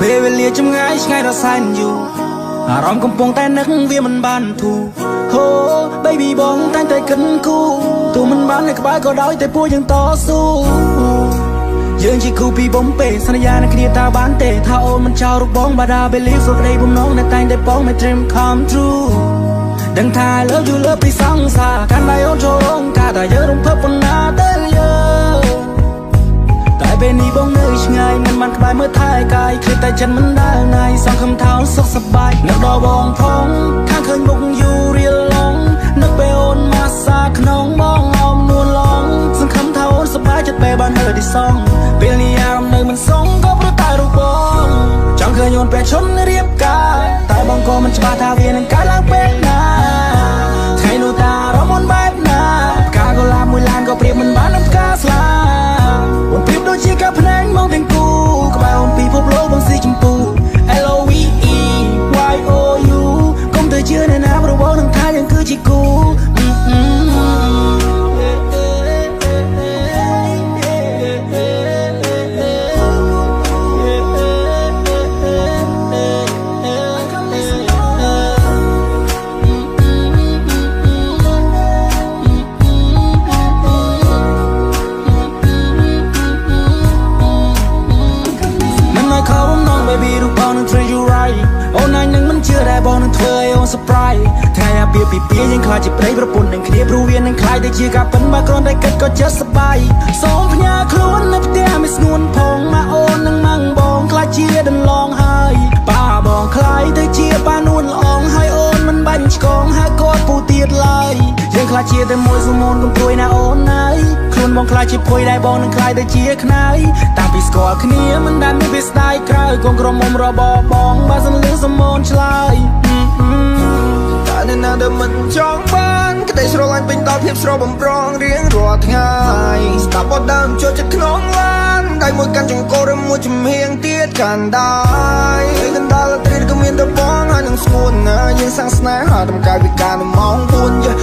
ពេលវេលាចម្ងាយឆ្ងាយរសែនយូរអារម្មណ៍កំពុងតែនឹកវាមិនបានធូរហូ baby បងតែងតែគិតគូរទោះមិនបាននៅក្បែរក៏ដោយតែពួកយើងតស៊ូយើងជាគូពីបំពេសន្យានឹងគ្នាតើបានទេថាអូនមិនចោលរូបបងបាដា believe រកក្តីបំណងនៅតែងតែបង my dream come true ដឹងថា love you love ពីសង្សារកាន់តែអូនចូលរងការតែយើងរំភើបប៉ុណ្ណាទៅយើងតែពេលនេះបងនៅឆ្ងាយមិនបានក្បែរមើលថែកាយឃើញតែចិត្តមិនដែលណាយសងខំថោសុខសប្បាយនៅដល់បងផងខាងឃើញមុខយូររៀលឡងនឹកពេលអូនមកសាក្នុងបងអមនួនឡងសង្ឃឹមថាអូនសប្បាយចិត្តពេលបាននៅទីសងពេលនេះអារម្មណ៍នៅមិនសងក៏ព្រោះតែរូបបងចង់ឃើញអូនពេលឈុនរៀបការតែបងក៏មិនច្បាស់ថាវានឹងកើតឡើងពេលណាថ្ងៃនោះតារមនបែបណាផ្កាកុលាបមួយឡានក៏ប្រៀបមិនបាននឹងផ្កាស្លាអូនប្រៀបដូចជាកាភ្នែកមកទាំងគូក្បែរអូនពីភពលោកបងស៊ីចម្ពូ LOVE YOU កុំទៅជឿអ្នកណាព្រោះបងនឹងថាយើងគឺជាគូbaby រូបបងនឹង treat you right អូននឹងមិនជឿតែបងនឹងធ្វើឲ្យអូន surprise ថ្ងៃអាពាហ៍ពិពាហ៍យើងខ្លាចជាប្តីប្រពន្ធនឹងគ្នាព្រោះវានឹងខ្លាចតែជាការពិនបើគ្រាន់តែគិតក៏ចិត្តសប្បាយសូមផ្ញើខ្លួននៅផ្ទះមិនស្ងួនផងមកអូននឹងម៉ាំងបងខ្លាចជាដន្លងហើយប៉ាបងខ្លាយទៅជាប៉ានួនល្អងហើយអូនមិនបាញ់ឆ្កងហើយគាត់ពូទៀតឡើយយើងខ្លាចជាតែមួយសុំអូនកុំព្រួយណាអូនណាយខ្លួនបងខ្លាចជាភួយដែរបងនឹងខ្លាចទៅជាខ្នើយតាំងពីស្គាល់គ្នាមិនដែលមានវាស្ដាយក្រៅកងក្រមុំរបបងបើសិនលឺសំអូនឆ្លើយតែអ្នកណាដែលមិនចង់បានក្តីស្រឡាញ់ពេញដល់ភាពស្រស់បំប្រងរៀងរាល់ថ្ងៃស្ដាប់បទដើមចូលចិត្តក្នុងឡានដៃមួយកាន់ចង្កូតឬមួយជំហៀងទៀតកាន់ដែរកណ្ដាលត្រីក៏មានតែបងហើយនឹងស្ងួនណាយើងសាំងស្នេហាតម្កាយពីការនៅម៉ោង4